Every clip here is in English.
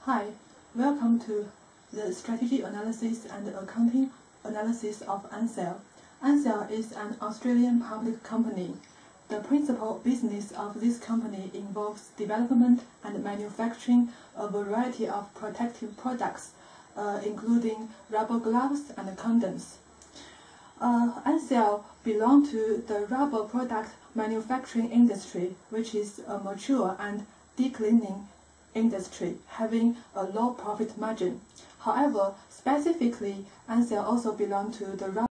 Hi, welcome to the Strategy Analysis and Accounting Analysis of Ansell. Ansell is an Australian public company. The principal business of this company involves development and manufacturing a variety of protective products, including rubber gloves and condoms. Ansell belongs to the rubber product manufacturing industry, which is a mature and declining industry, having a low profit margin. However, specifically, Ansell also belongs to the rubber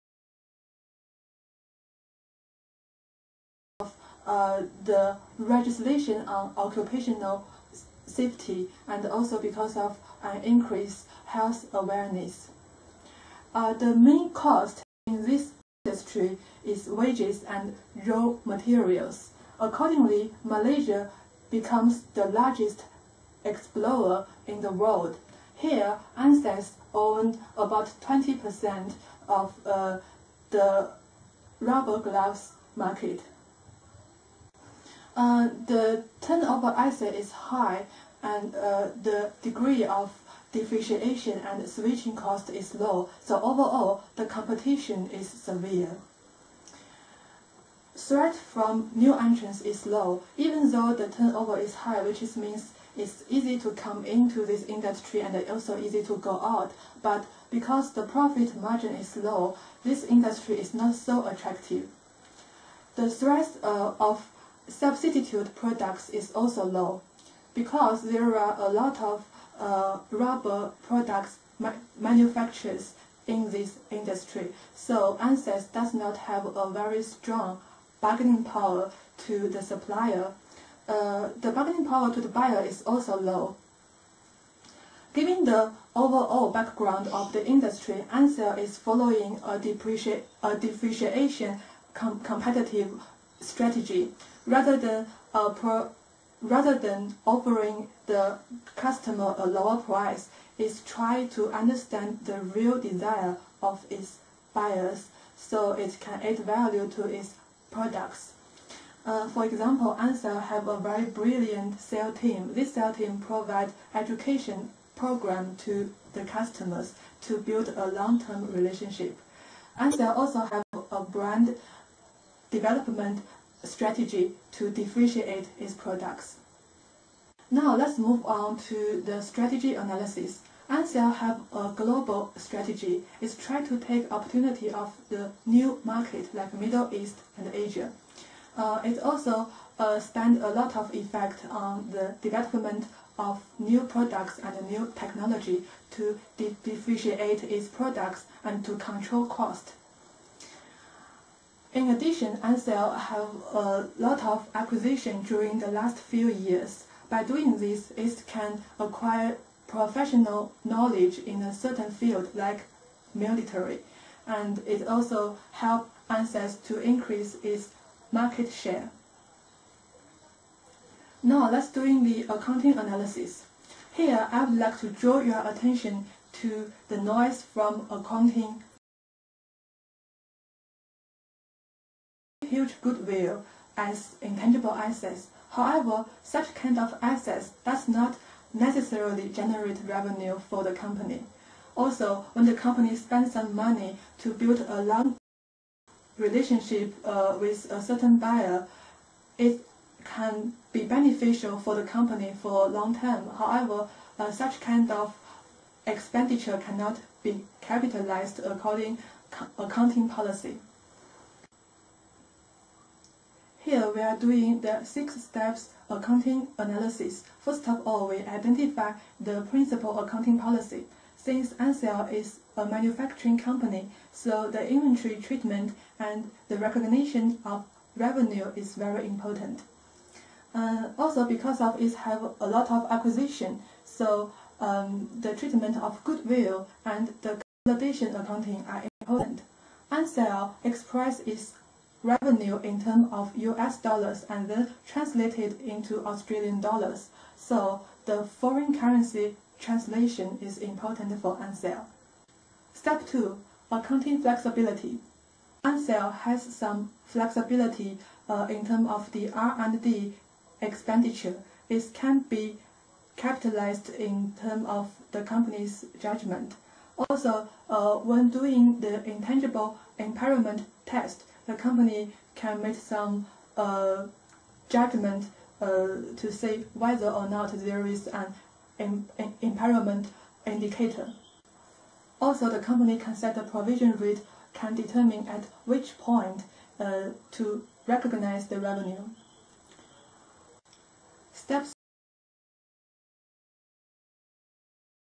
of the legislation on occupational safety, and also because of an increased health awareness. The main cost in this industry is wages and raw materials. Accordingly, Malaysia becomes the largest explorer in the world. Here, Ansell owns about 20% of the rubber gloves market. The turnover asset is high, and the degree of depreciation and switching cost is low, so overall the competition is severe. Threat from new entrants is low, even though the turnover is high, which means it's easy to come into this industry and also easy to go out. But because the profit margin is low, this industry is not so attractive. The threat of substitute products is also low, because there are a lot of rubber products manufacturers in this industry. So Ansell does not have a very strong bargaining power to the supplier. The bargaining power to the buyer is also low. Given the overall background of the industry, Ansell is following a depreciation competitive strategy rather than offering the customer a lower price. Is try to understand the real desire of its buyers so it can add value to its products. For example, Ansell have a very brilliant sales team. This sales team provides education program to the customers to build a long-term relationship. Ansell also have a brand development strategy to differentiate its products. Now let's move on to the strategy analysis. Ansell have a global strategy. It's try to take opportunity of the new market like Middle East and Asia. It also stand a lot of effect on the development of new products and new technology to differentiate its products and to control cost. In addition, Ansell have a lot of acquisition during the last few years. By doing this, it can acquire professional knowledge in a certain field like military, and it also help Ansell to increase its market share. Now let's do the accounting analysis. Here I would like to draw your attention to the noise from accounting. Huge goodwill as intangible assets. However, such kind of assets does not necessarily generate revenue for the company. Also, when the company spends some money to build a long relationship with a certain buyer, it can be beneficial for the company for a long term. However, such kind of expenditure cannot be capitalized according accounting policy. Here we are doing the 6 steps accounting analysis. First of all, we identify the principal accounting policy. Since Ansell is a manufacturing company, so the inventory treatment and the recognition of revenue is very important. Also, because of it have a lot of acquisition, so the treatment of goodwill and the consolidation accounting are important. Ansell express its revenue in terms of US dollars and then translated into Australian dollars. So the foreign currency translation is important for Ansell. Step 2. Accounting flexibility. Ansell has some flexibility in terms of the R&D expenditure. It can be capitalized in terms of the company's judgment. Also, when doing the intangible impairment test, the company can make some judgment to say whether or not there is an impairment indicator. Also, the company can set a provision rate, can determine at which point to recognize the revenue. Step 3.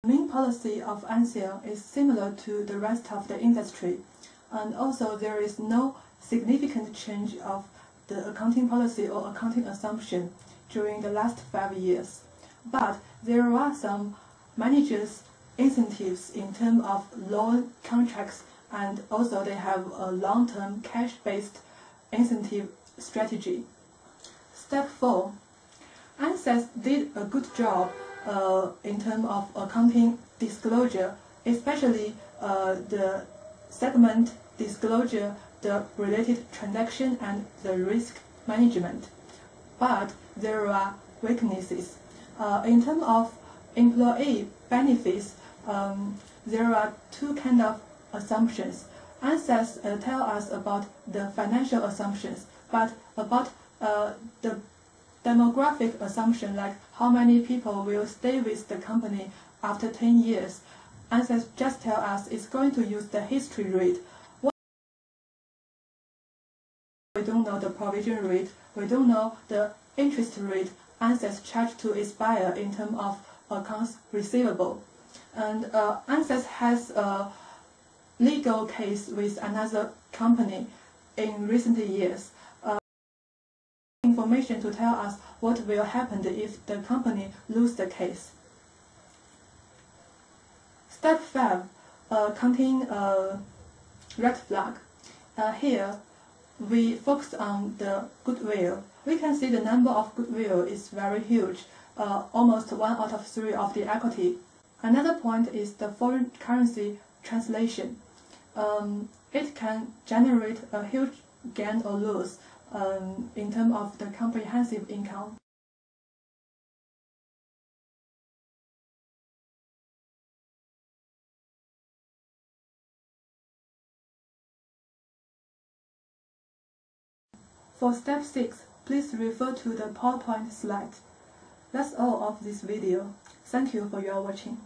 The main policy of ANSEL is similar to the rest of the industry, and also there is no significant change of the accounting policy or accounting assumption during the last 5 years. But there are some managers' incentives in terms of loan contracts, and also they have a long-term cash-based incentive strategy. Step 4. ANSEL did a good job in terms of accounting disclosure, especially the segment disclosure, the related transaction, and the risk management. But there are weaknesses. In terms of employee benefits, there are two kinds of assumptions. ANSEL tell us about the financial assumptions, but about the demographic assumption, like how many people will stay with the company after 10 years. ANSEL just tell us it's going to use the history rate. We don't know the provision rate, we don't know the interest rate ANSEL charged to its buyer in terms of accounts receivable. And ANSEL has a legal case with another company in recent years. Information to tell us what will happen if the company loses the case. Step 5, counting red flag. Here, we focus on the goodwill. We can see the number of goodwill is very huge, almost 1 out of 3 of the equity. Another point is the foreign currency translation. It can generate a huge gain or loss in terms of the comprehensive income. For step 6, please refer to the PowerPoint slide. That's all of this video. Thank you for your watching.